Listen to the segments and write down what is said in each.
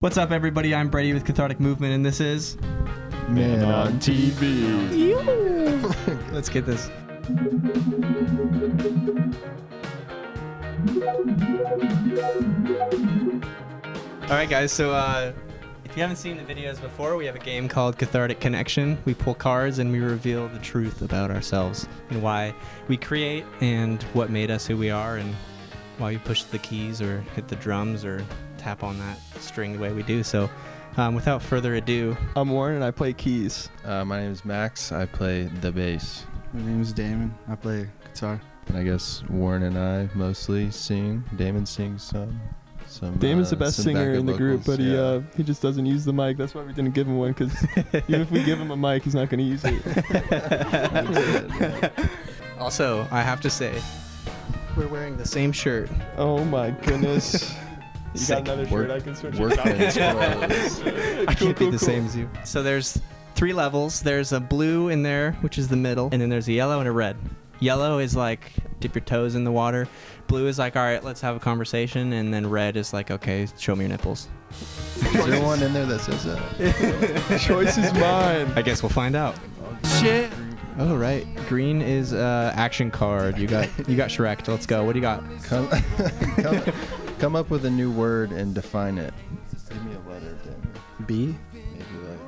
What's up, everybody? I'm Brady with Cathartic Movement, and this is Man on TV. Let's get this. All right, guys. So if you haven't seen the videos before, we have a game called Cathartic Connection. We pull cards and we reveal the truth about ourselves and why we create and what made us who we are and why we push the keys or hit the drums or tap on that string the way we do. So without further ado, I'm Warren and I play keys. My name is Max. I play the bass. My name is Damon. I play guitar. And I guess Warren and I mostly sing. Damon sings some. Damon's the best some singer in the backup group, but vocals, he just doesn't use the mic. That's why we didn't give him one, because even if we give him a mic, he's not going to use it. Also, I have to say, we're wearing the same shirt. Oh my goodness. You Sick. got another shirt I can switch it Workman's out. clothes. I can't be the same as you. So there's 3 levels. There's a blue in there, which is the middle, and then there's a yellow and a red. Yellow is like dip your toes in the water. Blue is like, all right, let's have a conversation, and then red is like, okay, show me your nipples. Is there one in there that says that? Choice is mine. I guess we'll find out. Shit. Oh right, green is action card. You got Shrek. Let's go. What do you got? Come up with a new word and define it. Give me a letter, Damon. B. Maybe like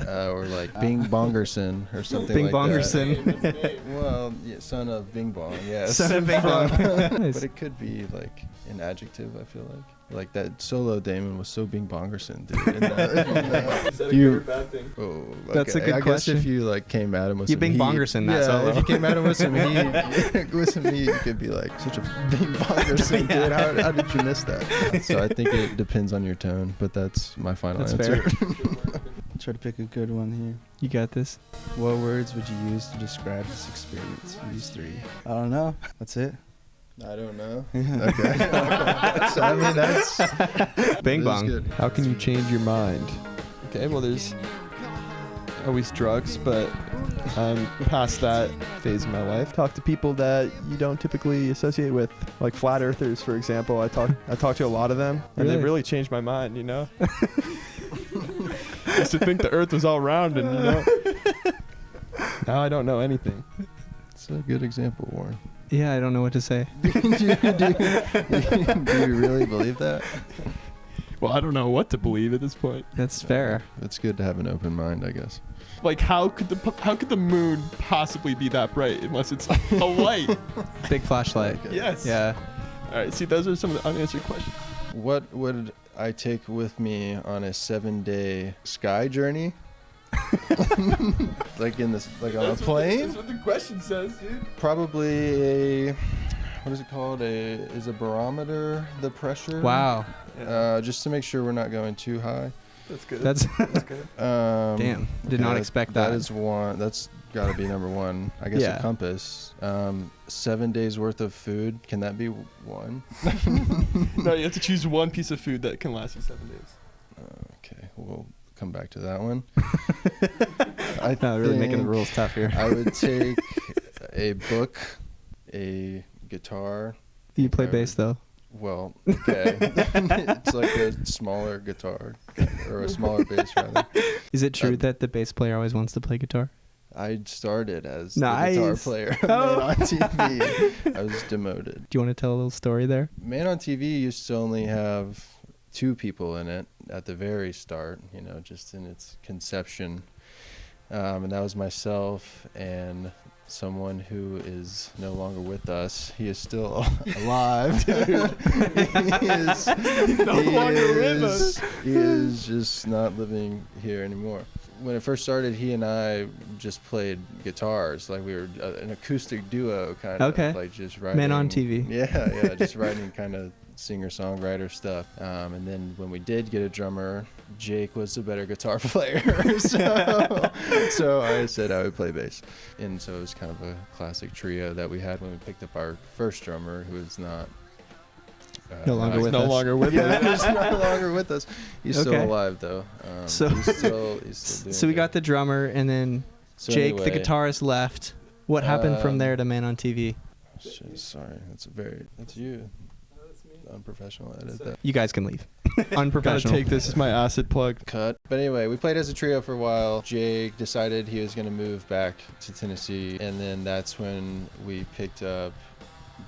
or like Bing Bongerson or something Bing like Bongerson. that. Well, yeah, son of Bing Bong, yes. Son of Bing Bong. Nice. But it could be like an adjective, I feel like. Like that solo Damon was so Bing Bongerson, dude. Is that a You- good or bad thing? Oh, okay. That's a good I question. guess if you like came at him with You some Bing heat, Bongerson that yeah, solo. if you came at him with some heat, with some heat, you could be like such a Bing Bongerson, Yeah. dude. How did you miss that? So I think it depends on your tone, but that's my final That's answer. fair. Try to pick a good one here. You got this. What words would you use to describe this experience? Use 3. I don't know. That's it. I don't know. Yeah. Okay. So, I mean, that's Bing that's Bong. good. How can you change your mind? Okay, well, there's always drugs, but I'm past that phase of my life. Talk to people that you don't typically associate with, like flat earthers, for example. I talk to a lot of them, and Really? they really changed my mind, you know? I used to think the earth was all round, and, you know, now I don't know anything. It's a good example, Warren. Yeah, I don't know what to say. do you really believe that? Well, I don't know what to believe at this point. That's fair. It's good to have an open mind, I guess. Like, how could the moon possibly be that bright unless it's a light? Big flashlight. Okay. Yes. Yeah. All right. See, those are some of the unanswered questions. What would I take with me on a 7-day sky journey? Like on a plane? That's what the question says, dude. Probably what is it called? Is a barometer the pressure? Wow. Just to make sure we're not going too high. That's good. That's good. damn. Did not expect that. That is one. That's got to be number one. I guess Yeah. a compass. 7 days worth of food. Can that be one? No, you have to choose one piece of food that can last you 7 days. Okay, we'll come back to that one. Really making the think rules tough here. I would take a book, a guitar. You play bass though. Well, okay. It's like a smaller guitar, or a smaller bass rather. Is it true that the bass player always wants to play guitar? I started as Nice. the guitar player Oh. Man on TV. I was demoted. Do you want to tell a little story there? Man on TV used to only have 2 people in it at the very start, you know, just in its conception. And that was myself and someone who is no longer with us. He is still alive. He is No longer with us. He is just not living here anymore. When it first started, he and I just played guitars, like we were an acoustic duo, kind of. Okay. Like just writing. Man on TV. Yeah, just writing kind of singer-songwriter stuff. And then when we did get a drummer, Jake was a better guitar player. so I said I would play bass. And so it was kind of a classic trio that we had when we picked up our first drummer, who is not No longer with no us. longer with yeah, us. he's no longer with us. He's Okay. still alive though. So- he's still doing So we good. got the drummer, and then So Jake, the anyway, guitarist, left. What happened from there to Man on TV? Shit, sorry, that's you. unprofessional edit that. You guys can leave. Gotta Unprofessional. take this as my acid plug. Cut. But anyway, we played as a trio for a while. Jake decided he was going to move back to Tennessee, and then that's when we picked up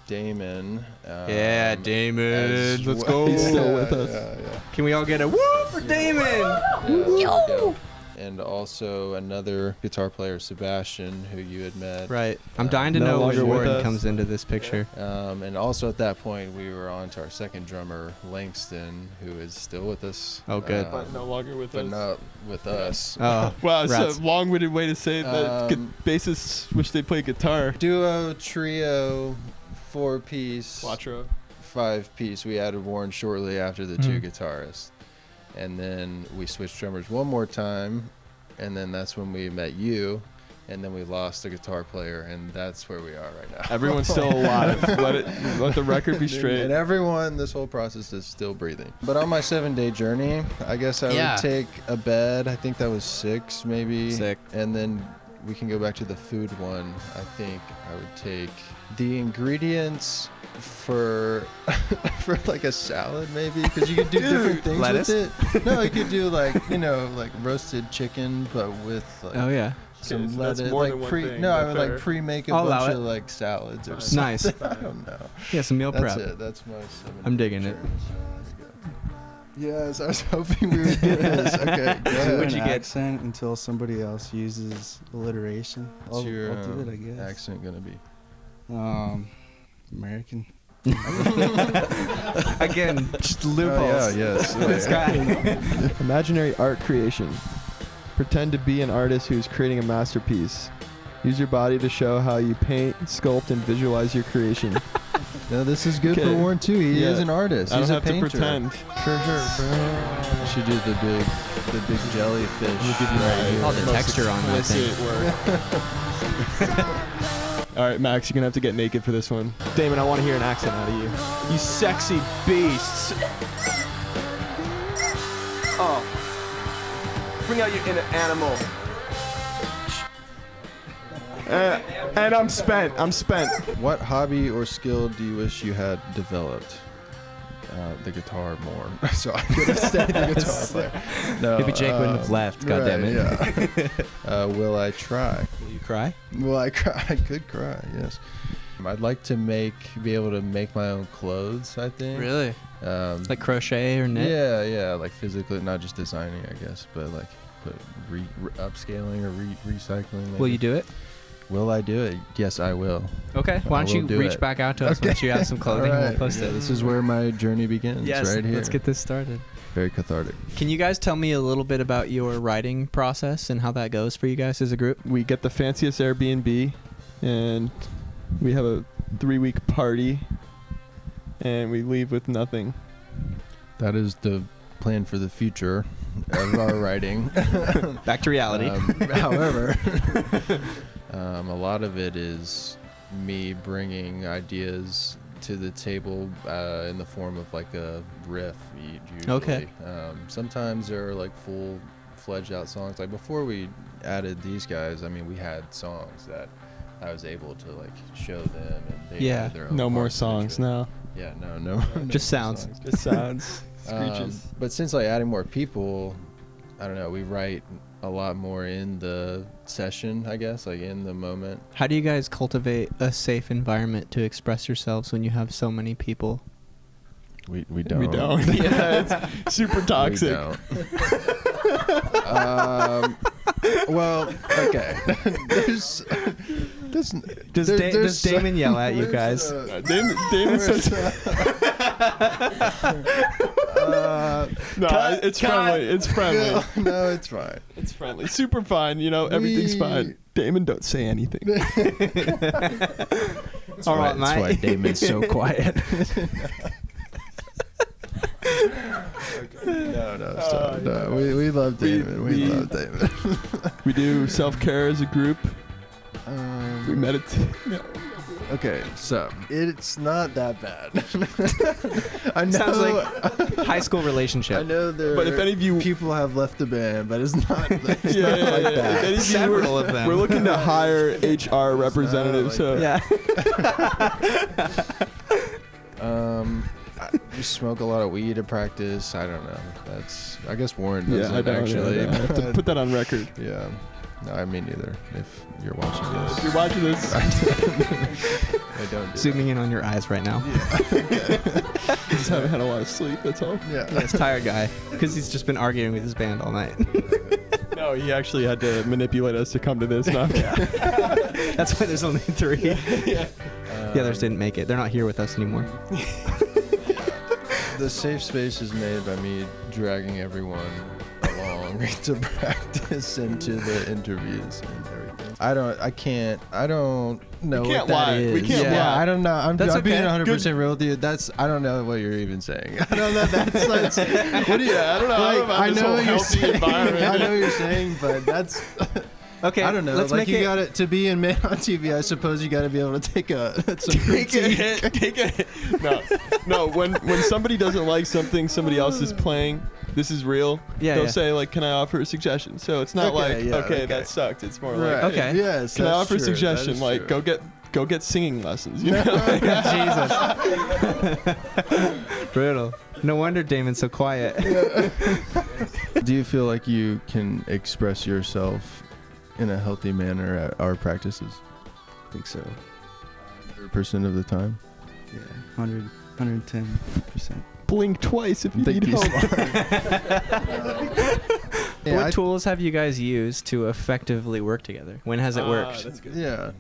Damon. Yeah, Damon. as Let's well. go. He's still with us. Yeah. Can we all get a woo for Damon? Yeah, there we go. And also another guitar player, Sebastian, who you had met. Right. I'm dying to No know when longer with Warren us. comes into this picture. And also at that point, we were on to our second drummer, Langston, who is still with us. Oh, good. But no longer with But us. not with us. Oh, Wow, it's rats. a long-winded way to say that bassists wish they played guitar. Duo, trio, 4-piece, Quattro. 5-piece. We added Warren shortly after the two guitarists. And then we switched drummers one more time. And then that's when we met you. And then we lost a guitar player. And that's where we are right now. Everyone's still alive. Let the record be straight. And everyone, this whole process is still breathing. But on my 7-day journey, I guess I Yeah. would take a bed. I think that was 6 maybe. Sick. And then we can go back to the food one. I think I would take the ingredients for like a salad maybe, because you could do different things lettuce? with it. No, you could do like like roasted chicken, but with like Oh, yeah. some Okay, so that's lettuce. more like than one pre thing, no, I but would fair. like pre-make a I'll allow bunch it. of like salads or something. Nice. I don't know. Yeah, some meal That's prep. it. That's my 7. I'm digging it. Yes, I was hoping we would get this. Okay, go Do ahead. What'd an you get? accent until somebody else uses alliteration. What's I'll your do it, I guess. accent gonna be? American. Again, just loopholes. yes. This guy. Imaginary art creation. Pretend to be an artist who's creating a masterpiece. Use your body to show how you paint, sculpt, and visualize your creation. No, this is good Okay. for Warren too. He Yeah. is an artist. I He's don't a have painter. to pretend. You should do the big jellyfish. Right here. All the texture on that Let's see thing. it work. All right, Max, you're gonna have to get naked for this one. Damon, I want to hear an accent out of you. You sexy beasts. Oh. Bring out your inner animal. And I'm spent. What hobby or skill do you wish you had developed? The guitar more. So I could have stayed the guitar player. No, Maybe Jake wouldn't have left. God damn it. Right, yeah. Will I try? Will you cry? Will I cry? I could cry. Yes. I'd like to be able to make my own clothes. I think. Really? Like crochet or knit? Yeah, like physically, not just designing, I guess, but like upscaling or recycling. Maybe. Will you do it? Will I do it? Yes, I will. Okay. Why I don't will you do reach it. back out to us once you have some clothing and we'll post Yeah, it. this is where my journey begins. Yes, right here. let's get this started. Very cathartic. Can you guys tell me a little bit about your writing process and how that goes for you guys as a group? We get the fanciest Airbnb, and we have a 3-week party, and we leave with nothing. That is the plan for the future of our writing. Back to reality. However, a lot of it is me bringing ideas to the table in the form of like a riff usually. Okay. Sometimes there are like full-fledged out songs. Like before we added these guys, I mean, we had songs that I was able to like show them, and they Yeah. added their own No more parts to the songs track. now. Yeah, no Just sounds. Just sounds. Screeches. But since like adding more people, I don't know, we write a lot more in the session, I guess, like in the moment. How do you guys cultivate a safe environment to express yourselves when you have so many people? We don't. We don't. Yeah, it's super toxic. We don't. Well, okay. Does Damon yell at you guys? Damon says. No, it's friendly. It's friendly. No, it's fine. It's friendly. Super fine. You know, everything's fine. Damon, don't say anything. All right, That's why mate. Damon's so quiet. No, stop. No, we love Damon. We love Damon. We do self-care as a group. We meditate. Okay, so it's not that bad. I know. Sounds like high school relationship. I know there. But if any of you- people have left the band, but it's not. It's Yeah, not yeah, like yeah. that. If any of you Several were- of them. We're looking to hire HR representatives. like So Yeah. You smoke a lot of weed at practice. I don't know. I guess Warren Yeah, doesn't I don't actually. I have to put that on record. Yeah. No, I mean neither. If you're watching this. If you're watching this, I don't do Zooming in on your eyes right now. that. I just haven't had a lot of sleep. That's all. Yeah. Yeah, it's tired guy because he's just been arguing with his band all night. No, he actually had to manipulate us to come to this. No. That's why there's only 3. Yeah. The others didn't make it. They're not here with us anymore. The safe space is made by me dragging everyone along to practice and to the interviews and everything. I don't know We what can't that lie. is. We can't yeah, lie. I don't know. I'm That's being okay. 100% real with you. I don't know what you're even saying. I don't know. That's what do you? I don't know. Like, about I this know whole what you're healthy saying. environment. I know what you're saying, but that's. Okay, I don't know. Let's Like make you it. got it to be in Man on TV. I suppose you got to be able to take some critique. Take a hit. No. When somebody doesn't like something somebody else is playing, this is real. Yeah, They'll yeah. say like, "Can I offer a suggestion?" So it's not Okay, like, yeah, okay, okay. that sucked. It's more Right. like, Okay. Yes. can I that's offer a true. suggestion? That is Like, true. go get singing lessons. You know? Jesus. Brutal. No wonder Damon's so quiet. Do you feel like you can express yourself in a healthy manner at our practices? I think so. 100% of the time. Yeah, 110%. Blink twice if you Thank need you. help. Yeah, What tools have you guys used to effectively work together? When has it worked? That's good. Yeah.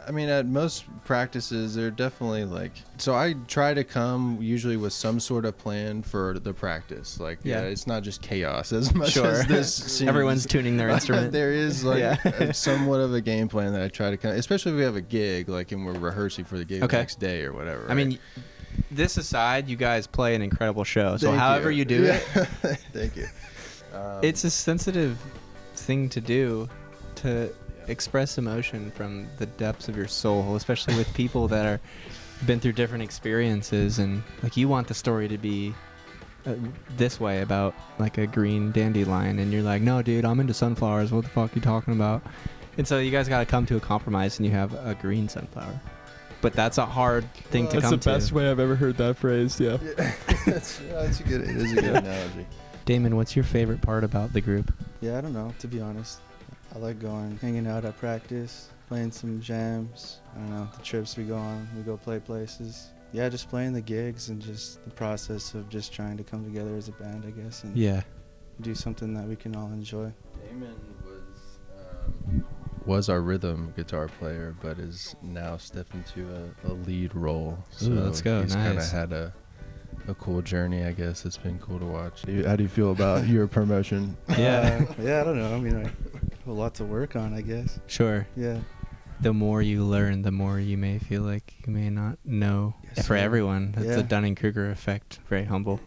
I mean, at most practices, they're definitely like. So I try to come usually with some sort of plan for the practice. Like, Yeah. it's not just chaos as much Sure. as this seems. Everyone's tuning their instrument. There is like Yeah. somewhat of a game plan that I try to come, especially if we have a gig, like, and we're rehearsing for the gig Okay. the next day or whatever. I mean, this aside, you guys play an incredible show. So Thank however you do it, Thank you. it's a sensitive thing to do to express emotion from the depths of your soul, especially with people that are been through different experiences, and like you want the story to be this way about like a green dandelion, and you're like, no dude, I'm into sunflowers, what the fuck you talking about? And so you guys got to come to a compromise, and you have a green sunflower, but that's a hard thing to That's come the best to. way I've ever heard that phrase. Yeah. That's a good. It is a good analogy. Damon, what's your favorite part about the group? Yeah, I don't know, to be honest. I like going, hanging out at practice, playing some jams. I don't know, the trips we go on, we go play places. Yeah, just playing the gigs and just the process of just trying to come together as a band, I guess, and Yeah. do something that we can all enjoy. Damon was our rhythm guitar player, but is now stepped into a lead role. So Ooh, let's go. He's kind of Nice. had a cool journey, I guess. It's been cool to watch. How do you feel about your promotion? Yeah. Yeah, I don't know. I mean, I have a lot to work on, I guess. Sure. Yeah. The more you learn, the more you may feel like you may not know. Yes, For sir. everyone, it's Yeah. a Dunning-Kruger effect. Very humble.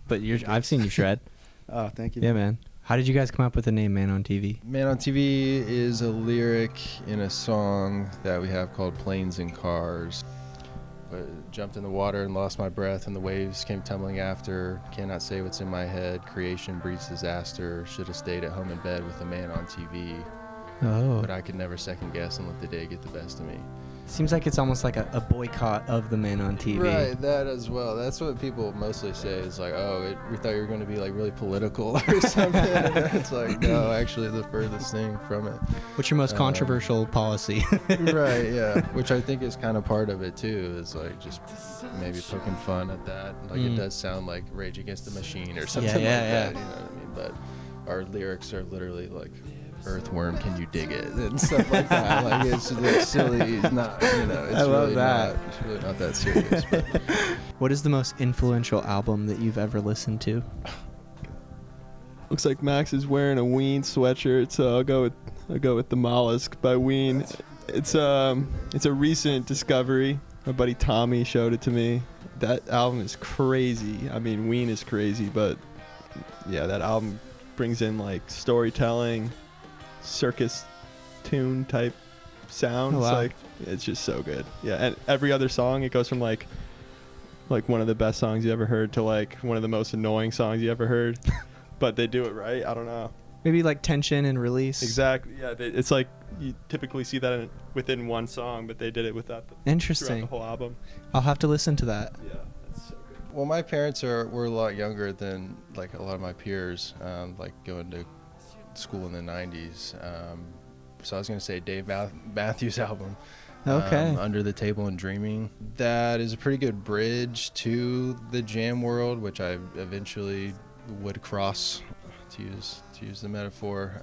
But I've seen you shred. Oh, thank you. Yeah, man. How did you guys come up with the name Man on TV? Man on TV is a lyric in a song that we have called Planes and Cars. Jumped in the water and lost my breath, and the waves came tumbling after. Cannot say what's in my head. Creation breeds disaster. Should have stayed at home in bed with a man on TV. Oh. But I could never second guess and let the day get the best of me. Seems like it's almost like a boycott of the Man on TV. Right, that as well. That's what people mostly say. Is like, oh, we thought you were going to be like really political or something. And it's like, no, actually, the furthest thing from it. What's your most controversial policy? Right, yeah. Which I think is kind of part of it too. Is like just maybe poking fun at that. Like it does sound like Rage Against the Machine or something yeah, like yeah. that. You know what I mean? But our lyrics are literally like, "Earthworm, can you dig it?" and stuff like that. Like it's silly. It's not, you know. It's I love really that. It's really not that serious. But. What is the most influential album that you've ever listened to? Looks like Max is wearing a Ween sweatshirt, so I'll go with The Mollusk by Ween. It's a recent discovery. My buddy Tommy showed it to me. That album is crazy. I mean, Ween is crazy, but yeah, that album brings in like storytelling, circus tune type sounds. Oh, wow. Like it's just so good. Yeah, and every other song it goes from like one of the best songs you ever heard to like one of the most annoying songs you ever heard. But they do it right. I don't know. Maybe like tension and release. Exactly. Yeah, it's like you typically see that within one song, but they did it throughout the Interesting. whole album. I'll have to listen to that. Yeah, that's so Well, my parents were a lot younger than like a lot of my peers, like going to school in the 90s. So I was going to say Dave Matthews album. Okay. Under the Table and Dreaming. That is a pretty good bridge to the jam world, which I eventually would cross, to use the metaphor.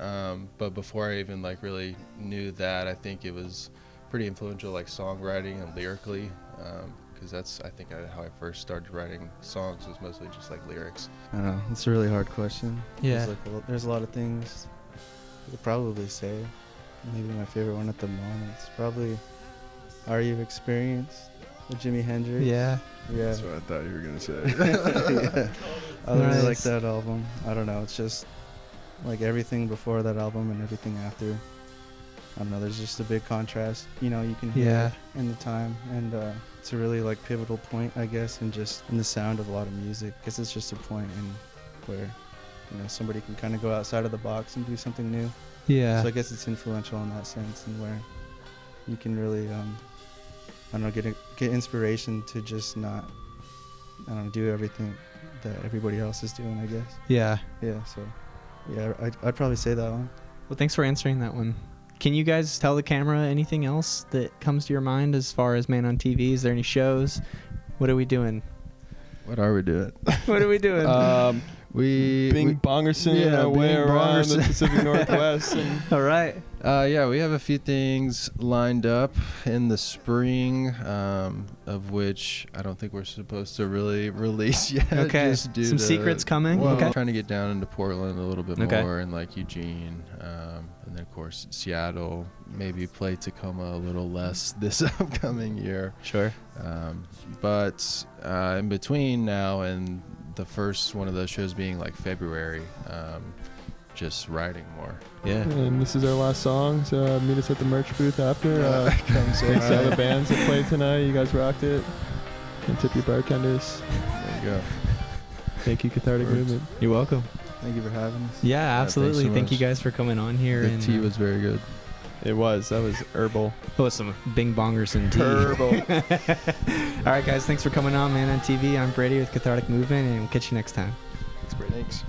But before I even like really knew that, I think it was pretty influential, like songwriting and lyrically, because that's I think how I first started writing songs was mostly just like lyrics. I don't know. It's a really hard question. Yeah. There's a lot of things I could probably say. Maybe my favorite one at the moment is probably Are You Experienced with Jimi Hendrix. Yeah. Yeah. That's what I thought you were gonna say. Yeah. I really like Nice. that album. I don't know. It's just like everything before that album and everything after. I don't know. There's just a big contrast. You know, you can hear Yeah. in the time, and it's a really like pivotal point, I guess, and just in the sound of a lot of music. Because it's just a point in where somebody can kind of go outside of the box and do something new. Yeah. So I guess it's influential in that sense, and where you can really, I don't know, get inspiration to just not, I don't know, do everything that everybody else is doing, I guess. Yeah. Yeah, so, yeah, I'd probably say that one. Well, thanks for answering that one. Can you guys tell the camera anything else that comes to your mind as far as Man on TV? Is there any shows? What are we doing? What are we doing? What are we doing? Bing Bongerson yeah, our way Bing around the Bongerson. Pacific Northwest. And All right. Yeah, we have a few things lined up in the spring, of which I don't think we're supposed to really release yet. Okay. Just due Some to- secrets coming. Well, Okay. trying to get down into Portland a little bit Okay. more, and like Eugene, and then of course Seattle. Maybe play Tacoma a little less this upcoming year. Sure. But in between now and the first one of those shows being like February, just writing more. Yeah. And this is our last song, so meet us at the merch booth after. Come say Thanks to all hi. the bands that played tonight. You guys rocked it. And tip your bartenders. There you go. Thank you, Cathartic Words. Movement. You're welcome. Thank you for having us. Yeah, thanks absolutely. so Thank you much. guys for coming on here. The and tea was very good. It was. That was herbal. some Bing Bongerson tea. Herbal. All right, guys. Thanks for coming on, Man on TV. I'm Brady with Cathartic Movement, and we'll catch you next time. Thanks, Brady. Thanks.